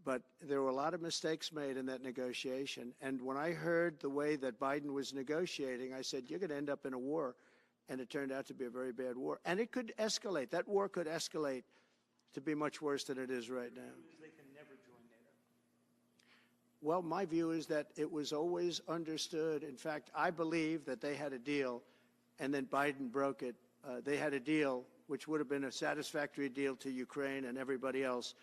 But there were a lot of mistakes made in that negotiation. And when I heard the way that Biden was negotiating, I said, you're going to end up in a war. And it turned out to be a very bad war. And it could escalate. That war could escalate to be much worse than it is right now. They can never join NATO. Well, my view is that it was always understood. In fact, I believe that they had a deal, and then Biden broke it. They had a deal, which would have been a satisfactory deal to Ukraine and everybody else,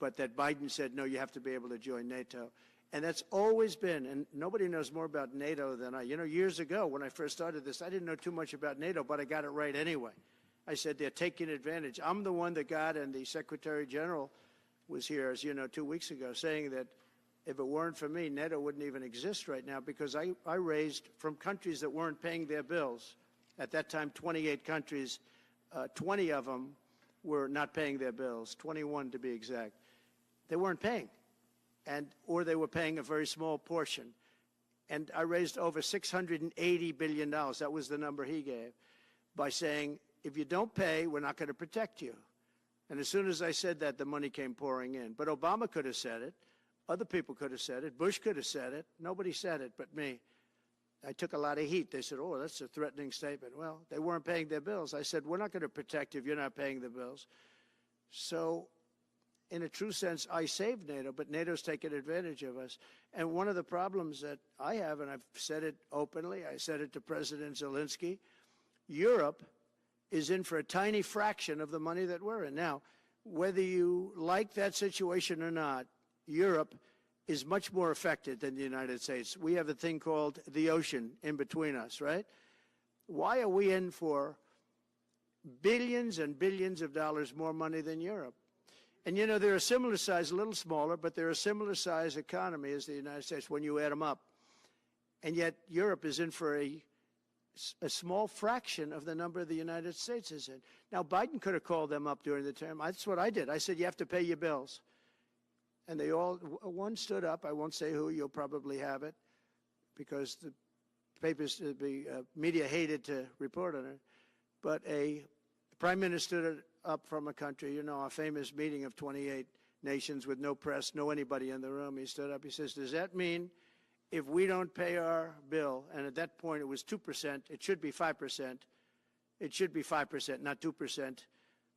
but that Biden said, no, you have to be able to join NATO. And that's always been, and nobody knows more about NATO than I. You know, years ago when I first started this, I didn't know too much about NATO, but I got it right anyway. I said they're taking advantage. I'm the one that got, and the Secretary General was here, as you know, 2 weeks ago, saying that if it weren't for me, NATO wouldn't even exist right now, because I raised from countries that weren't paying their bills. At that time, 28 countries, 20 of them were not paying their bills, 21 to be exact. They weren't paying, or they were paying a very small portion. And I raised over $680 billion. That was the number he gave, by saying, if you don't pay, we're not going to protect you. And as soon as I said that, the money came pouring in. But Obama could have said it. Other people could have said it. Bush could have said it. Nobody said it but me. I took a lot of heat. They said, oh, that's a threatening statement. Well, they weren't paying their bills. I said, we're not going to protect you if you're not paying the bills. So in a true sense, I saved NATO, but NATO's taken advantage of us. And one of the problems that I have, and I've said it openly, I said it to President Zelensky, Europe is in for a tiny fraction of the money that we're in. Now, whether you like that situation or not, Europe is much more affected than the United States. We have a thing called the ocean in between us, right? Why are we in for billions and billions of dollars more money than Europe? And, you know, they're a similar size, a little smaller, but they're a similar size economy as the United States when you add them up. And yet Europe is in for a small fraction of the number the United States is in. Now, Biden could have called them up during the term. That's what I did. I said, you have to pay your bills. And they all, one stood up. I won't say who. You'll probably have it because the papers, the media hated to report on it. But a prime minister stood up from a country, you know, a famous meeting of 28 nations with no press, no anybody in the room. He stood up. He says, does that mean if we don't pay our bill, and at that point it was 2%, it should be 5%. It should be 5%, not 2%.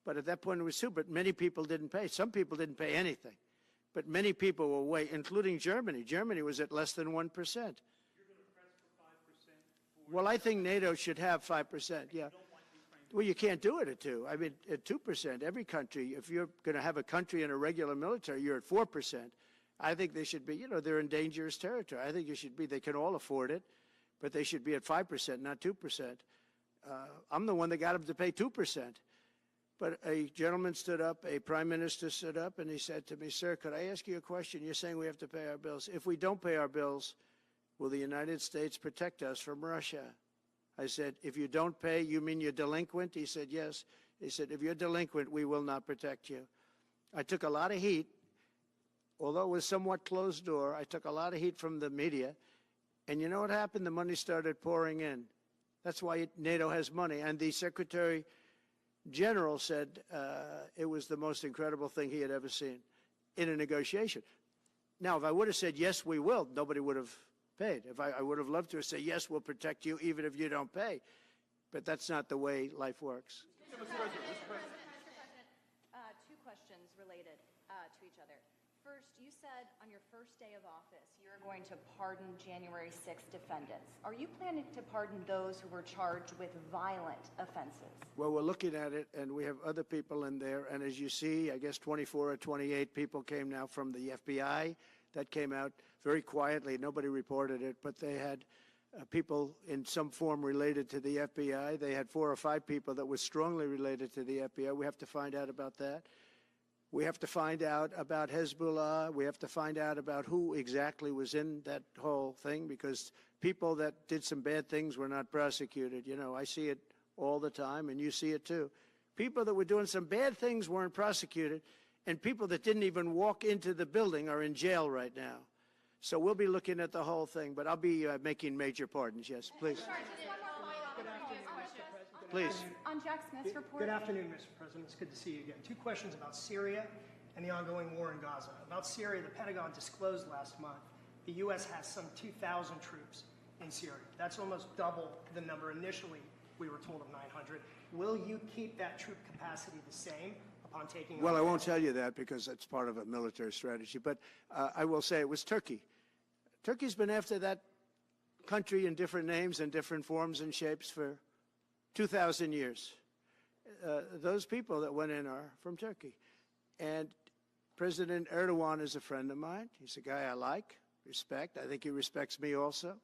But at that point it was 2%, but many people didn't pay. Some people didn't pay anything. But many people were way, including Germany. Germany was at less than 1%. You're going to press for 5%? Well, I think NATO should have 5%, yeah. Well, you can't do it at 2%. I mean, at 2%, every country, if you're going to have a country in a regular military, you're at 4%. I think they should be, you know, they're in dangerous territory. I think it should be, they can all afford it, but they should be at 5%, not 2%. I'm the one that got them to pay 2%. But a gentleman stood up, a prime minister stood up, and he said to me, sir, could I ask you a question? You're saying we have to pay our bills. If we don't pay our bills, will the United States protect us from Russia? I said, if you don't pay, you mean you're delinquent? He said, yes. He said, if you're delinquent, we will not protect you. I took a lot of heat. Although it was somewhat closed door, I took a lot of heat from the media. And you know what happened? The money started pouring in. That's why NATO has money. And the Secretary General said it was the most incredible thing he had ever seen in a negotiation. Now, if I would have said, yes, we will, nobody would have paid. If I would have loved to say, yes, we'll protect you even if you don't pay. But that's not the way life works. Mr. President, two questions related to each other. First, you said on your first day of office you were going to pardon January 6th defendants. Are you planning to pardon those who were charged with violent offenses? Well, we're looking at it, and we have other people in there. And as you see, I guess 24 or 28 people came now from the FBI. That came out very quietly. Nobody reported it, but they had people in some form related to the FBI. They had 4 or 5 people that were strongly related to the FBI. We have to find out about that. We have to find out about Hezbollah. We have to find out about who exactly was in that whole thing, because people that did some bad things were not prosecuted. You know, I see it all the time, and you see it too. People that were doing some bad things weren't prosecuted, and people that didn't even walk into the building are in jail right now. So we'll be looking at the whole thing, but I'll be making major pardons. Yes, please. Please. On Jack Smith's report. Good afternoon, Mr. President. It's good to see you again. 2 questions about Syria and the ongoing war in Gaza. About Syria, the Pentagon disclosed last month the U.S. has some 2,000 troops in Syria. That's almost double the number initially we were told of 900. Will you keep that troop capacity the same upon taking Well, I over? won't tell you that because it's part of a military strategy, but I will say it was Turkey. Turkey's been after that country in different names and different forms and shapes for 2,000 years. Those people that went in are from Turkey. And President Erdogan is a friend of mine. He's a guy I like, respect. I think he respects me also.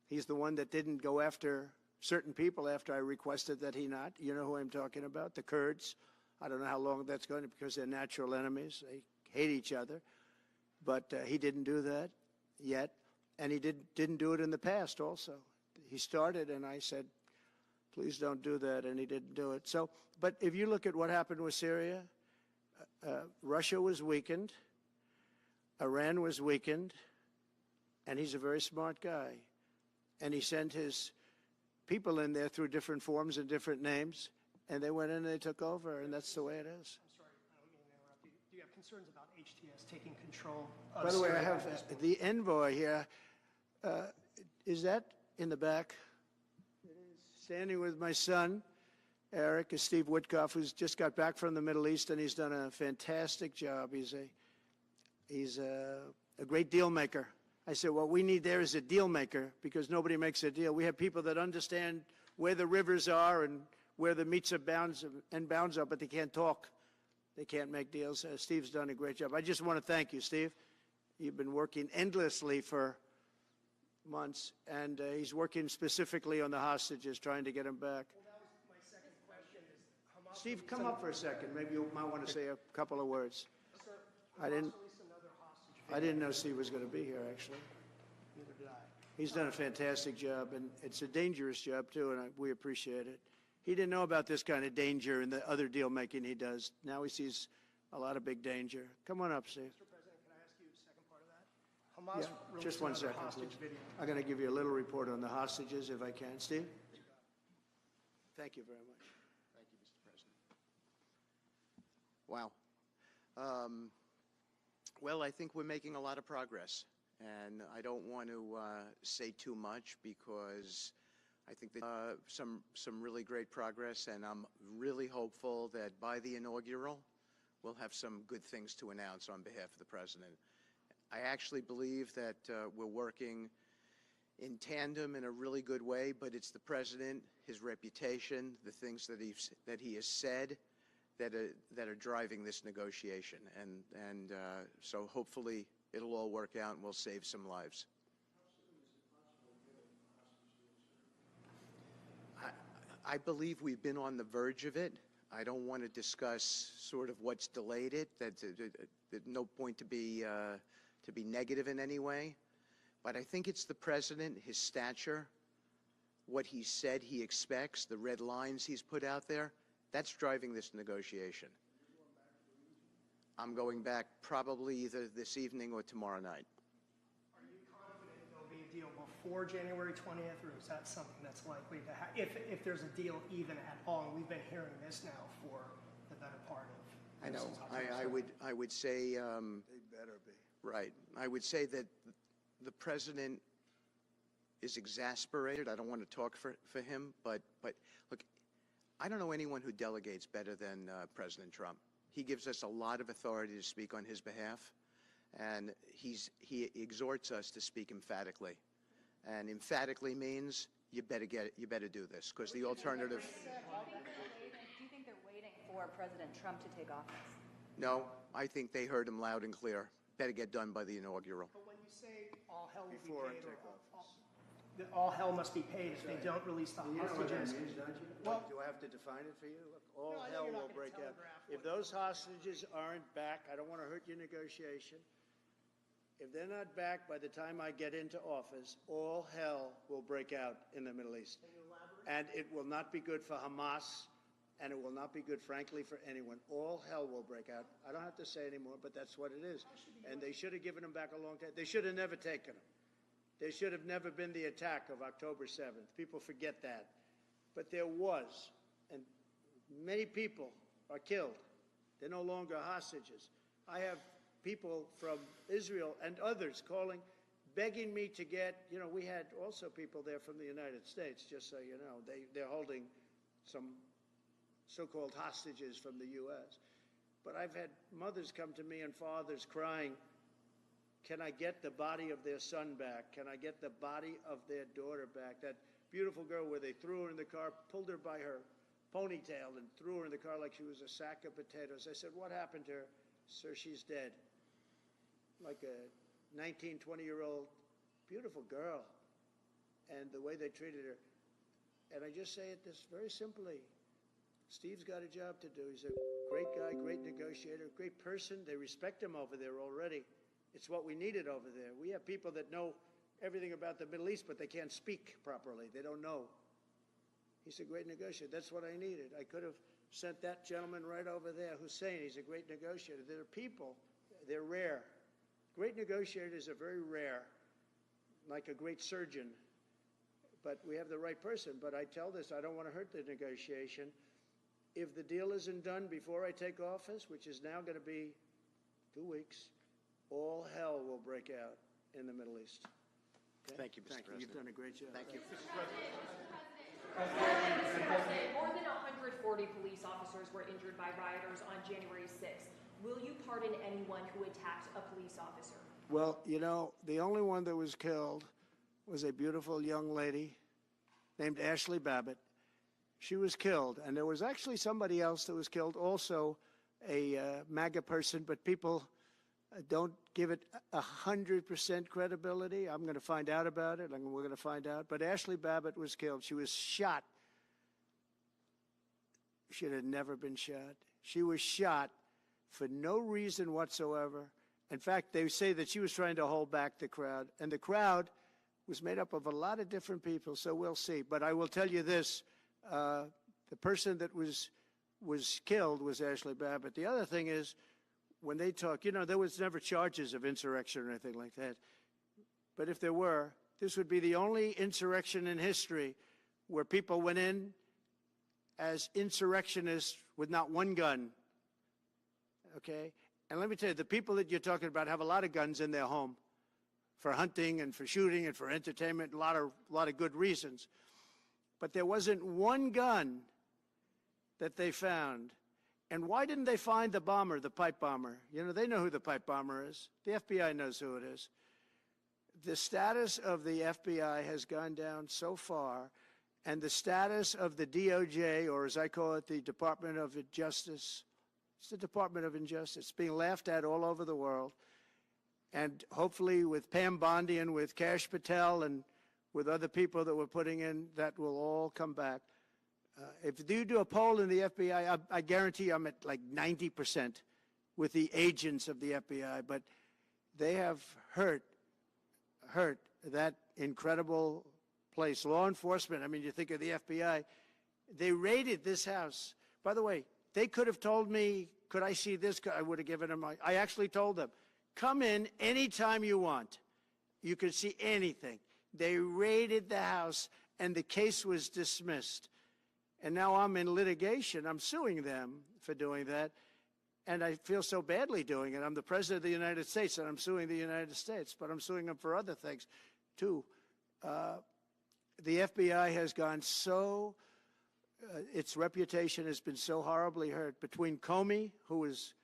He's the one that didn't go after certain people after I requested that he not. You know who I'm talking about, the Kurds. I don't know how long that's going to, because they're natural enemies. They hate each other. But he didn't do that yet. And he didn't do it in the past also. He started, and I said, please don't do that, and he didn't do it. So, but if you look at what happened with Syria, Russia was weakened, Iran was weakened, and he's a very smart guy. And he sent his people in there through different forms and different names, and they went in and they took over, and that's the way it is. I'm sorry, I don't mean to interrupt you. Do you have concerns about HTS taking control of By the way, I Syria have at this point? the envoy here. Is that in the back? Standing with my son, Eric, is Steve Witkoff, who's just got back from the Middle East, and he's done a fantastic job. He's a great deal maker. I said, what we need there is a deal maker, because nobody makes a deal. We have people that understand where the rivers are and where the meets and bounds are, but they can't talk. They can't make deals. Steve's done a great job. I just want to thank you, Steve. You've been working endlessly for months, and he's working specifically on the hostages, trying to get them back. Well, that was my second question. Is Hamas Steve, come up for a second. Maybe you might want to say a couple of words. Sir, I didn't- Hamas released another hostage I didn't know Steve was going to be here, actually. Neither did I. He's done a fantastic job, and it's a dangerous job, too, and we appreciate it. He didn't know about this kind of danger and the other deal-making he does. Now he sees a lot of big danger. Come on up, Steve. Mr. President, can I ask you a second part of that? Hamas Yeah, released just one another second, hostage please. video. I'm going to give you a little report on the hostages, if I can. Steve? Thank you very much. Thank you, Mr. President. Wow. Well, I think we're making a lot of progress, and I don't want to say too much because I think that some really great progress, and I'm really hopeful that by the inaugural, we'll have some good things to announce on behalf of the President. I actually believe that we're working in tandem in a really good way, but it's the President, his reputation, the things that he has said that are driving this negotiation, and so hopefully it'll all work out and we'll save some lives. I believe we've been on the verge of it. I don't want to discuss sort of what's delayed it. There's no point to be negative in any way. But I think it's the President, his stature, what he said he expects, the red lines he's put out there, that's driving this negotiation. I'm going back probably either this evening or tomorrow night. Are you confident there'll be a deal before January 20th, or is that something that's likely to happen, if there's a deal even at all? And we've been hearing this now for the better part of... I know. since October 7th. I would say, They better be. right, I would say that the President is exasperated. I don't want to talk for him, but look, I don't know anyone who delegates better than President Trump. He gives us a lot of authority to speak on his behalf, and he exhorts us to speak emphatically. And emphatically means you better do this, because the alternative. Do you think they're waiting for President Trump to take office? No, I think they heard him loud and clear. Better get done by the inaugural. But when you say all hell will Before be I paid, take all hell must be paid if they don't release the You know what that hostages. means, don't you? Well- Do I have to define it for you? Look, all No, I know hell you're not will gonna break out. telegraph If what- those hostages aren't back, I don't want to hurt your negotiation. If they're not back by the time I get into office, all hell will break out in the Middle East. And it will not be good for Hamas, and it will not be good, frankly, for anyone. All hell will break out. I don't have to say anymore, but that's what it is. And they should have given them back a long time. They should have never taken them. There should have never been the attack of October 7th. People forget that. But there was, and many people are killed. They're no longer hostages. I have people from Israel and others calling, begging me to get, we had also people there from the United States, just so you know. They're holding some so-called hostages from the U.S. But I've had mothers come to me and fathers crying, can I get the body of their son back? Can I get the body of their daughter back? That beautiful girl where they threw her in the car, pulled her by her ponytail and threw her in the car like she was a sack of potatoes. I said, what happened to her? Sir, she's dead. Like a 19, 20-year-old beautiful girl. And the way they treated her. And I just say it this very simply. Steve's got a job to do. He's a great guy, great negotiator, great person. They respect him over there already. It's what we needed over there. We have people that know everything about the Middle East, but they can't speak properly. They don't know. He's a great negotiator. That's what I needed. I could have sent that gentleman right over there, Hussein. He's a great negotiator. There are people, they're rare. Great negotiators are very rare, like a great surgeon. But we have the right person. But I tell this, I don't want to hurt the negotiation. If the deal isn't done before I take office, which is now going to be 2 weeks, all hell will break out in the Middle East. Okay? Thank you, Mr. President. You've done a great job. Thank you. Mr. President, more than 140 police officers were injured by rioters on January 6th. Will you pardon anyone who attacked a police officer? Well, the only one that was killed was a beautiful young lady named Ashley Babbitt. She was killed, and there was actually somebody else that was killed, also a MAGA person, but people don't give it 100% credibility. I'm going to find out about it, and we're going to find out. But Ashley Babbitt was killed. She was shot. She had never been shot. She was shot for no reason whatsoever. In fact, they say that she was trying to hold back the crowd, and the crowd was made up of a lot of different people, so we'll see. But I will tell you this, the person that was killed was Ashley Babbitt. The other thing is, when they talk, there was never charges of insurrection or anything like that. But if there were, this would be the only insurrection in history where people went in as insurrectionists with not one gun, okay? And let me tell you, the people that you're talking about have a lot of guns in their home for hunting and for shooting and for entertainment, a lot of good reasons. But there wasn't one gun that they found. And why didn't they find the bomber, the pipe bomber? They know who the pipe bomber is. The FBI knows who it is. The status of the FBI has gone down so far, and the status of the DOJ, or as I call it, the Department of Justice, it's the Department of Injustice. It's being laughed at all over the world. And hopefully with Pam Bondi and with Kash Patel and with other people that we're putting in, that will all come back. If you do a poll in the FBI, I guarantee I'm at like 90% with the agents of the FBI, but they have hurt that incredible place. Law enforcement, you think of the FBI, they raided this house. By the way, they could have told me, could I see this? I would have given them, I actually told them, come in anytime you want. You can see anything. They raided the house, and the case was dismissed. And now I'm in litigation. I'm suing them for doing that. And I feel so badly doing it. I'm the President of the United States, and I'm suing the United States. But I'm suing them for other things, too. The FBI has gone so, its reputation has been so horribly hurt. Between Comey, who is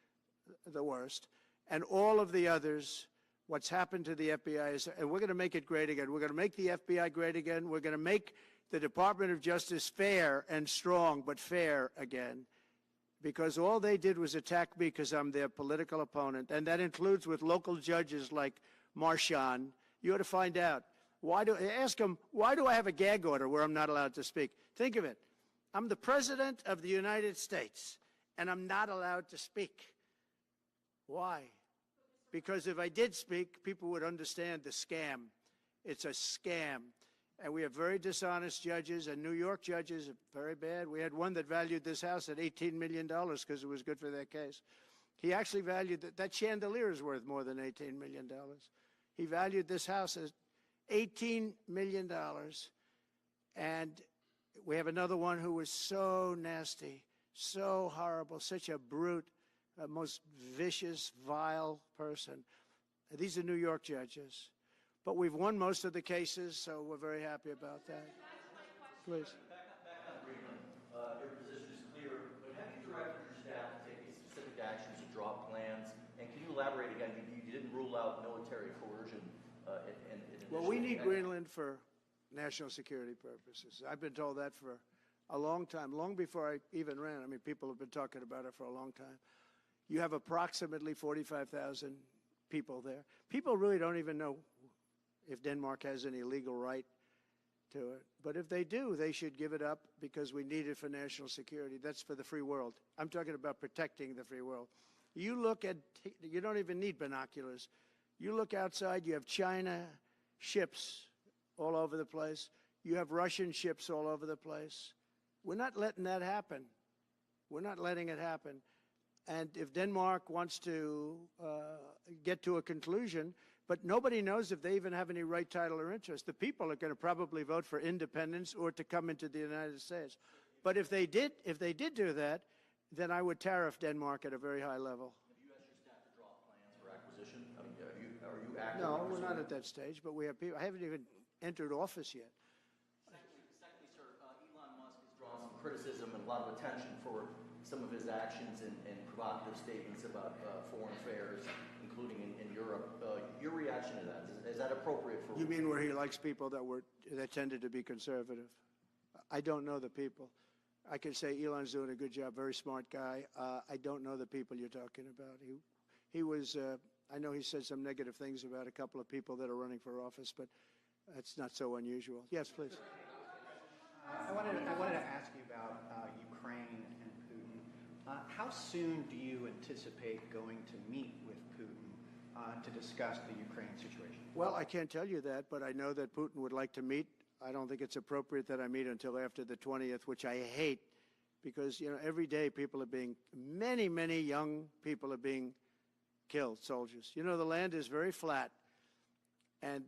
the worst, and all of the others, what's happened to the FBI is, and we're going to make it great again. We're going to make the FBI great again. We're going to make the Department of Justice fair and strong, but fair again. Because all they did was attack me because I'm their political opponent. And that includes with local judges like Marchand. You ought to find out. Ask them, why do I have a gag order where I'm not allowed to speak? Think of it. I'm the President of the United States, and I'm not allowed to speak. Why? Because if I did speak, people would understand the scam. It's a scam. And we have very dishonest judges, and New York judges are very bad. We had one that valued this house at $18 million because it was good for their case. He actually valued that chandelier is worth more than $18 million. He valued this house at $18 million. And we have another one who was so nasty, so horrible, such a brute, most vicious, vile person. These are New York judges. But we've won most of the cases, so we're very happy about that. Please. Your position is clear, but have you directed your staff to take these specific actions to draw plans? And can you elaborate again? You didn't rule out military coercion. Well, we need Greenland for national security purposes. I've been told that for a long time, long before I even ran. I mean, people have been talking about it for a long time. You have approximately 45,000 people there. People really don't even know if Denmark has any legal right to it. But if they do, they should give it up because we need it for national security. That's for the free world. I'm talking about protecting the free world. You look at, you don't even need binoculars. You look outside, you have China ships all over the place. You have Russian ships all over the place. We're not letting that happen. We're not letting it happen. And if Denmark wants to get to a conclusion, but nobody knows if they even have any right, title, or interest. The people are going to probably vote for independence or to come into the United States. But if they did do that, then I would tariff Denmark at a very high level. Have you asked your staff to draw plans for acquisition? I mean, are you actively No, we're not pursuing- at that stage, but we have people. I haven't even entered office yet. Secondly, sir, Elon Musk has drawn some criticism and a lot of attention for some of his actions and provocative statements about foreign affairs, including in Europe. Your reaction to that, is that appropriate for You mean where he likes people that tended to be conservative? I don't know the people. I can say Elon's doing a good job, very smart guy. I don't know the people you're talking about. He was, I know he said some negative things about a couple of people that are running for office, but it's not so unusual. Yes, please. I wanted to ask you about Ukraine and Putin. How soon do you anticipate going to meet with Putin to discuss the Ukraine situation? Well, I can't tell you that, but I know that Putin would like to meet. I don't think it's appropriate that I meet until after the 20th, which I hate because, you know, every day people are being, many, many young people are being killed, soldiers. You know, the land is very flat, and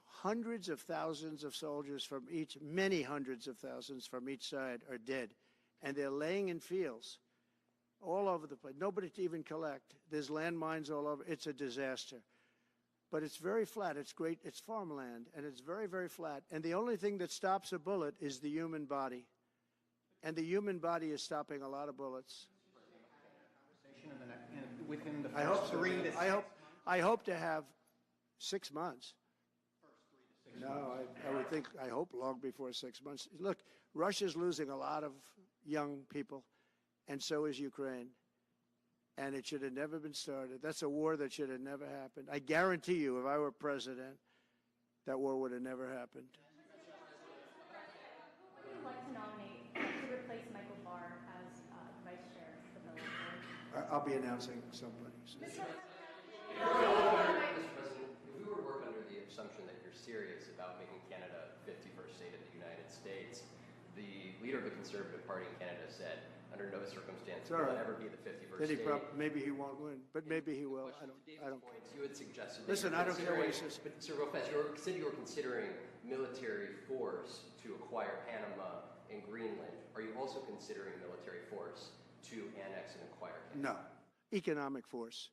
hundreds of thousands of soldiers from each, many hundreds of thousands from each side are dead, and they're laying in fields all over the place. Nobody to even collect. There's landmines all over. It's a disaster. But it's very flat. It's great. It's farmland, and it's very, very flat. And the only thing that stops a bullet is the human body. And the human body is stopping a lot of bullets. Within the I hope first so. 3 to 6 I hope to have 6 months. No, I would think, I hope long before 6 months. Look, Russia's losing a lot of young people, and so is Ukraine. And it should have never been started. That's a war that should have never happened. I guarantee you, if I were president, that war would have never happened. Who would you like to nominate to replace Michael Barr as vice chair of the Military? I'll be announcing somebody. Mr. President, if we were to work under the assumption that you're serious about making Canada 51st state of the United States, the leader of the Conservative Party in Canada said, under no circumstance will it ever be the 51st state. Maybe he won't win, but maybe he will. I To don't David's points, you had suggested. Listen, I don't care what he says. But Sir Lopez, you said you were considering military force to acquire Panama and Greenland. Are you also considering military force to annex and acquire Canada? No, economic force,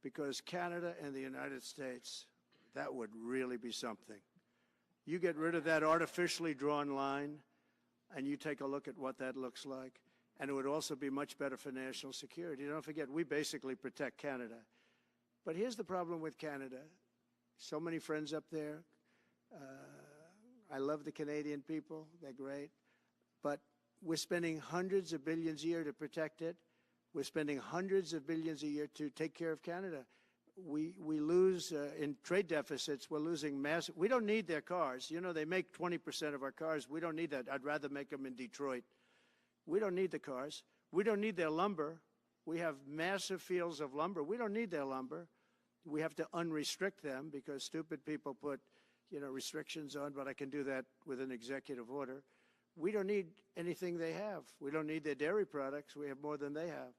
because Canada and the United States, that would really be something. You get rid of that artificially drawn line, and you take a look at what that looks like. And it would also be much better for national security. Don't forget, we basically protect Canada. But here's the problem with Canada. So many friends up there. I love the Canadian people. They're great. But we're spending hundreds of billions a year to protect it. We're spending hundreds of billions a year to take care of Canada. We lose in trade deficits. We're losing massive. We don't need their cars. You know, they make 20% of our cars. We don't need that. I'd rather make them in Detroit. We don't need the cars. We don't need their lumber. We have massive fields of lumber. We don't need their lumber. We have to unrestrict them because stupid people put, you know, restrictions on, but I can do that with an executive order. We don't need anything they have. We don't need their dairy products. We have more than they have.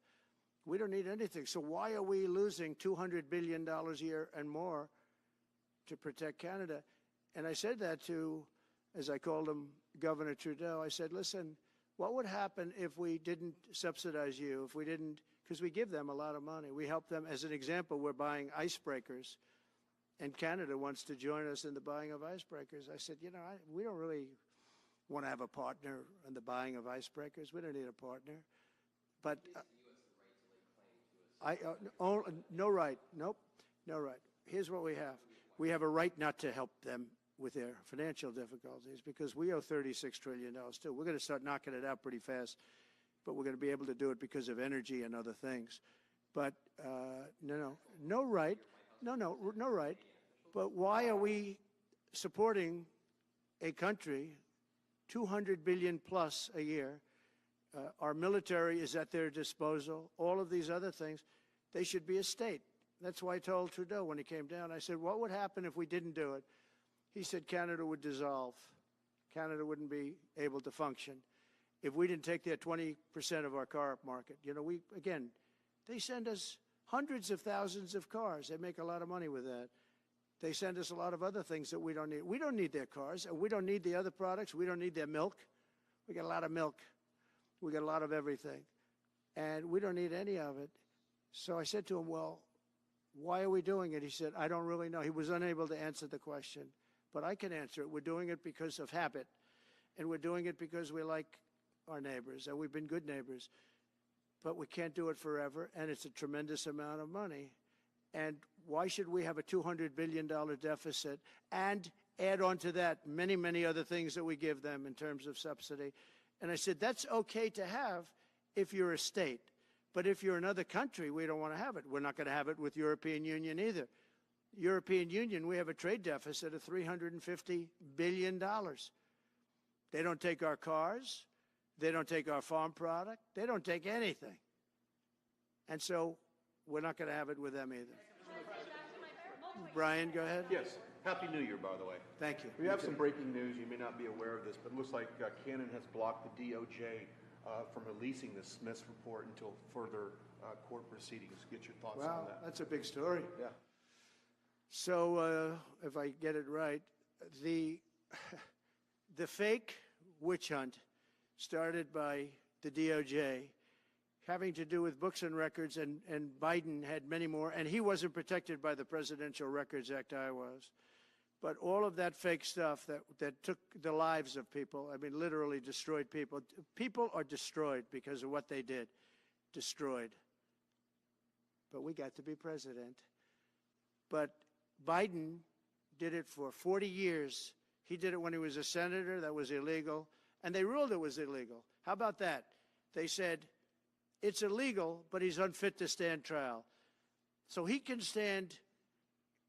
We don't need anything. So why are we losing $200 billion a year and more to protect Canada? And I said that to, as I called him, Governor Trudeau. I said, listen, what would happen if we didn't subsidize you, if we didn't because we give them a lot of money. We help them. As an example, we're buying icebreakers, and Canada wants to join us in the buying of icebreakers. I said, we don't really want to have a partner in the buying of icebreakers. We don't need a partner. But no right. Nope, no right. Here's what we have. We have a right not to help them with their financial difficulties because we owe $36 trillion too. We're going to start knocking it out pretty fast, but we're going to be able to do it because of energy and other things. But no right. No right. But why are we supporting a country, 200 billion plus a year? Our military is at their disposal. All of these other things, they should be a state. That's why I told Trudeau when he came down, I said, what would happen if we didn't do it? He said Canada would dissolve. Canada wouldn't be able to function if we didn't take their 20% of our car market. Again, they send us hundreds of thousands of cars. They make a lot of money with that. They send us a lot of other things that we don't need. We don't need their cars, and we don't need the other products. We don't need their milk. We get a lot of milk. We get a lot of everything, and we don't need any of it. So I said to him, well, why are we doing it? He said, I don't really know. He was unable to answer the question, but I can answer it. We're doing it because of habit, and we're doing it because we like our neighbors, and we've been good neighbors. But we can't do it forever, and it's a tremendous amount of money. And why should we have a $200 billion deficit and add on to that many, many other things that we give them in terms of subsidy? And I said, that's okay to have if you're a state. But if you're another country, we don't want to have it. We're not going to have it with European Union either. European Union, we have a trade deficit of $350 billion. They don't take our cars. They don't take our farm product. They don't take anything. And so we're not going to have it with them either. Brian, go ahead. Yes. Happy New Year, by the way. Thank you. We have some breaking news. You may not be aware of this, but it looks like Canon has blocked the DOJ from releasing the Smiths report until further court proceedings. Get your thoughts on Wow, that. that's a big story. Yeah. So if I get it right, the fake witch hunt started by the DOJ having to do with books and records, and Biden had many more, and he wasn't protected by the Presidential Records Act. I was. But all of that fake stuff that took the lives of people, I mean, literally destroyed people. People are destroyed because of what they did. Destroyed. But we got to be president. But Biden did it for 40 years. He did it when he was a senator. That was illegal. And they ruled it was illegal. How about that? They said, it's illegal, but he's unfit to stand trial. So he can stand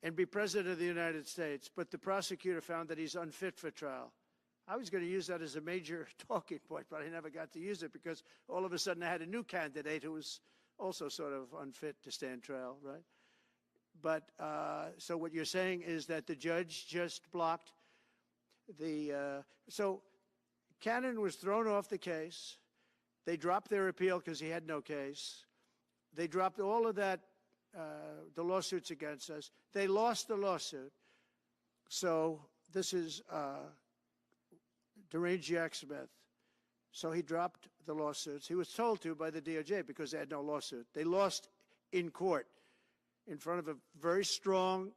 and be president of the United States, but the prosecutor found that he's unfit for trial. I was going to use that as a major talking point, but I never got to use it because all of a sudden I had a new candidate who was also sort of unfit to stand trial, right? But so what you're saying is that the judge just blocked the, so Cannon was thrown off the case. They dropped their appeal because he had no case. They dropped all of that, the lawsuits against us. They lost the lawsuit. So this is deranged Jack Smith. So he dropped the lawsuits. He was told to by the DOJ because they had no lawsuit. They lost in court in front of a very strong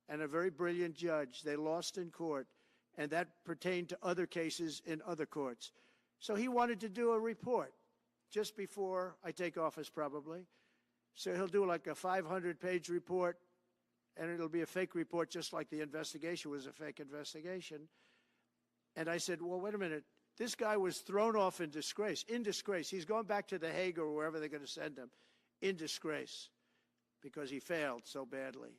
and a very brilliant judge. They lost in court, and that pertained to other cases in other courts. So he wanted to do a report just before I take office, probably. So he'll do like a 500-page report, and it'll be a fake report just like the investigation was a fake investigation. And I said, well, wait a minute. This guy was thrown off in disgrace. In disgrace. He's going back to The Hague or wherever they're going to send him. In disgrace. Because he failed so badly.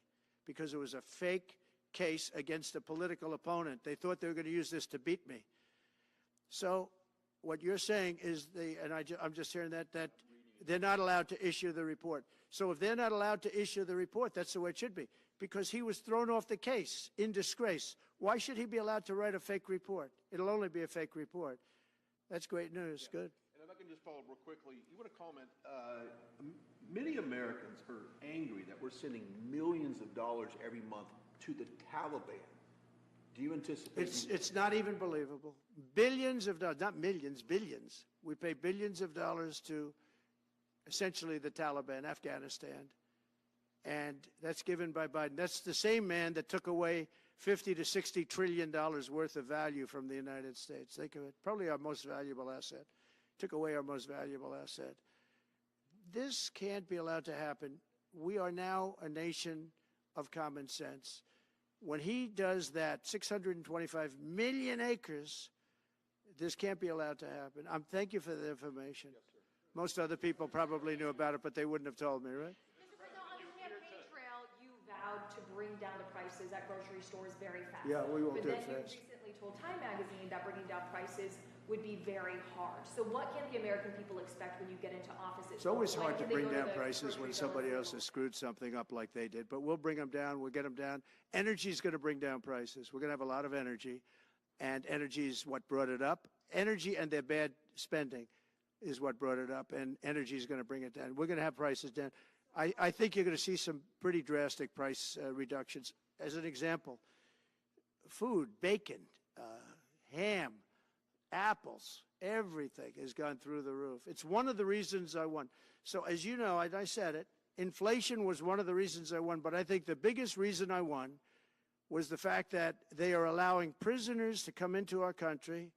Because it was a fake case against a political opponent. They thought they were going to use this to beat me. So what you're saying is, I'm just hearing that they're not allowed to issue the report. So if they're not allowed to issue the report, that's the way it should be. Because he was thrown off the case in disgrace. Why should he be allowed to write a fake report? It'll only be a fake report. That's great news. Yeah. Good. And if I can just follow up real quickly, you want to comment, many Americans are angry that we're sending millions of dollars every month to the Taliban. Do you anticipate? It's not even believable. Billions of dollars, not millions, billions. We pay billions of dollars to essentially the Taliban, Afghanistan. And that's given by Biden. That's the same man that took away $50 to $60 trillion worth of value from the United States. Think of it, probably our most valuable asset. Took away our most valuable asset. This can't be allowed to happen. We are now a nation of common sense. When he does that, 625 million acres, this can't be allowed to happen. Thank you for the information. Yes, sir. Most other people probably knew about it, but they wouldn't have told me, right? Mr. President, on the campaign trail, you vowed to bring down the prices at grocery stores very fast. Yeah, we won't do it But then fast. you recently told Time Magazine that bringing down prices would be very hard. So what can the American people expect when you get into office? It's always When hard to can they bring go down the prices when grocery somebody bill else has screwed something up like they did. But we'll bring them down. We'll get them down. Energy is going to bring down prices. We're going to have a lot of energy, and energy is what brought it up. Energy and their bad spending is what brought it up, and energy is going to bring it down. We're going to have prices down. I think you're going to see some pretty drastic price reductions. As an example, food, bacon, ham, apples, everything has gone through the roof. It's one of the reasons I won. So as you know, I said it, inflation was one of the reasons I won, but I think the biggest reason I won was the fact that they are allowing prisoners to come into our country.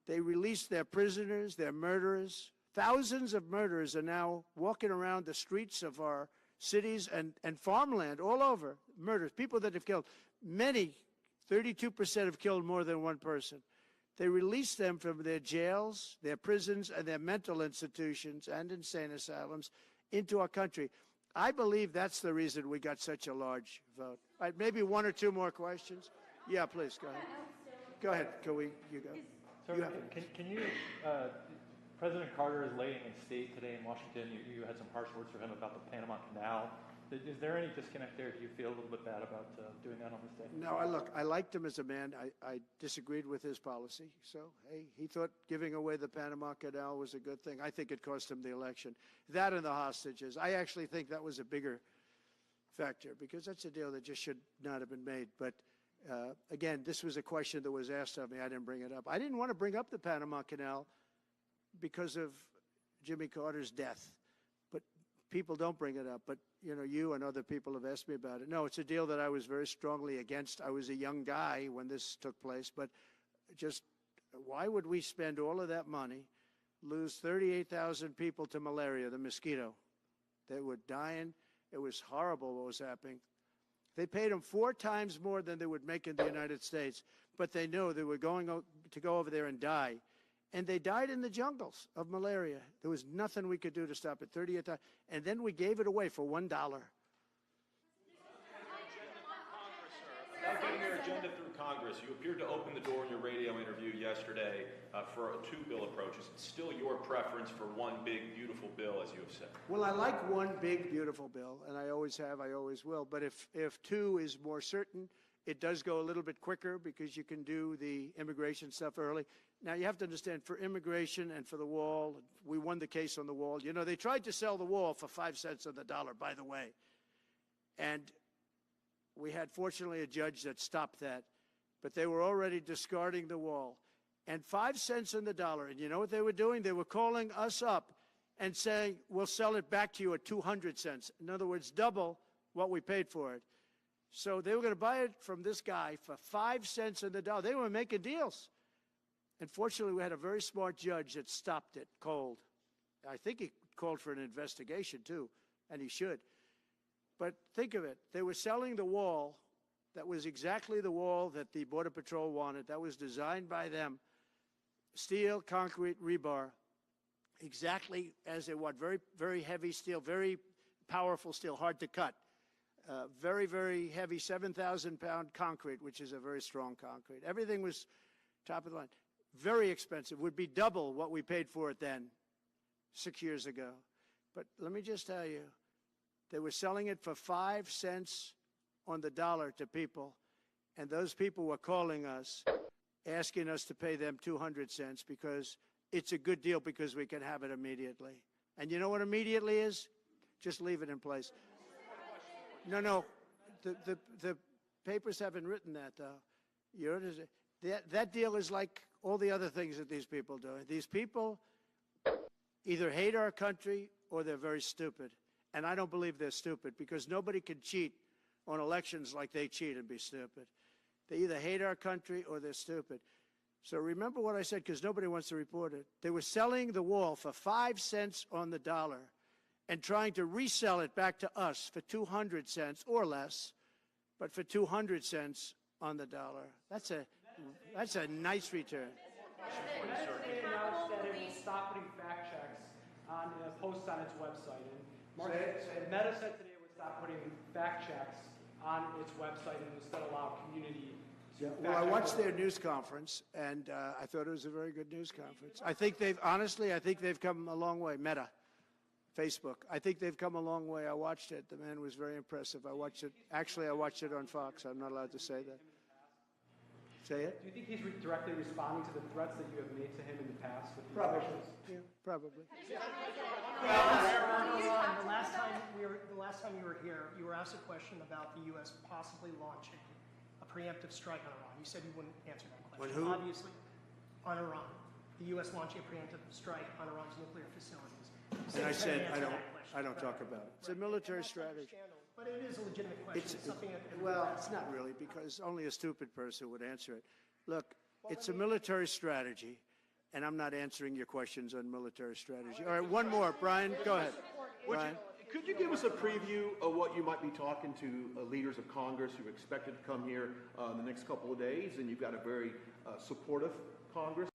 They released their prisoners, their murderers. Thousands of murderers are now walking around the streets of our cities and farmland all over. Murders, people that have killed. Many, 32% have killed more than one person. They released them from their jails, their prisons, and their mental institutions and insane asylums into our country. I believe that's the reason we got such a large vote. All right, maybe one or two more questions. Yeah, please, go ahead. Go ahead, you go. Sir, You have it. can you, President Carter is laying in state today in Washington. You had some harsh words for him about the Panama Canal. Is there any disconnect there? Do you feel a little bit bad about doing that on this day? No, I liked him as a man. I disagreed with his policy. So, hey, he thought giving away the Panama Canal was a good thing. I think it cost him the election. That and the hostages. I actually think that was a bigger factor because that's a deal that just should not have been made. But, again, this was a question that was asked of me. I didn't bring it up. I didn't want to bring up the Panama Canal because of Jimmy Carter's death. But people don't bring it up. But, you know, you and other people have asked me about it. No, it's a deal that I was very strongly against. I was a young guy when this took place. But just why would we spend all of that money, lose 38,000 people to malaria, the mosquito? They were dying. It was horrible what was happening. They paid them 4 times more than they would make in the United States. But they knew they were going to go over there and die. And they died in the jungles of malaria. There was nothing we could do to stop it. 38,000. And then we gave it away for $1. About getting your agenda through Congress, you appeared to open the door in your radio interview yesterday for 2 bill approaches. It's still your preference for one big, beautiful bill, as you have said. Well, I like one big, beautiful bill, and I always have, I always will. But if 2 is more certain, it does go a little bit quicker because you can do the immigration stuff early. Now, you have to understand, for immigration and for the wall, we won the case on the wall. You know, they tried to sell the wall for 5 cents on the dollar, by the way. And we had, fortunately, a judge that stopped that. But they were already discarding the wall. And 5 cents on the dollar. And you know what they were doing? They were calling us up and saying, we'll sell it back to you at 200 cents. In other words, double what we paid for it. So they were going to buy it from this guy for 5 cents on the dollar. They were making deals. And fortunately, we had a very smart judge that stopped it cold. I think he called for an investigation, too, and he should. But think of it. They were selling the wall that was exactly the wall that the Border Patrol wanted. That was designed by them. Steel, concrete, rebar, exactly as they want. Very, very heavy steel, very powerful steel, hard to cut. Very, very heavy, 7,000-pound concrete, which is a very strong concrete. Everything was top of the line. Very expensive. Would be double what we paid for it then, 6 years ago. But let me just tell you, they were selling it for 5 cents on the dollar to people, and those people were calling us, asking us to pay them 200 cents because it's a good deal because we can have it immediately. And you know what immediately is? Just leave it in place. No, the papers haven't written that, though. You understand? That deal is like all the other things that these people do. These people either hate our country or they're very stupid. And I don't believe they're stupid, because nobody can cheat on elections like they cheat and be stupid. They either hate our country or they're stupid. So remember what I said, because nobody wants to report it. They were selling the wall for 5 cents on the dollar and trying to resell it back to us for 200 cents or less, but for 200 cents on the dollar. That's a nice return. Meta today announced that it will stop putting fact checks on posts on its website. And Meta said today it would stop putting fact checks on its website and instead allow community to Yeah, fact well, I check watched it. their news conference, and I thought it was a very good news conference. I think they've come a long way. Meta, Facebook. I think they've come a long way. I watched it. The man was very impressive. I watched it on Fox. I'm not allowed to say that. Say it? Do you think he's directly responding to the threats that you have made to him in the past with these Probably. actions? Yeah, probably. The last time you were here, you were asked a question about the U.S. possibly launching a preemptive strike on Iran. You said you wouldn't answer that question. On who? Obviously, on Iran. The U.S. launching a preemptive strike on Iran's nuclear facilities. You And I you said, couldn't answer that question. I don't talk about it. It's a military And that's strategy. understandable, but it is a legitimate question. It's something that Well, it's not really, because only a stupid person would answer it. Look, it's a military strategy, and I'm not answering your questions on military strategy. All right, one more. Brian, go ahead. Brian? Could you give us a preview of what you might be talking to leaders of Congress who are expected to come here in the next couple of days? And you've got a very supportive Congress.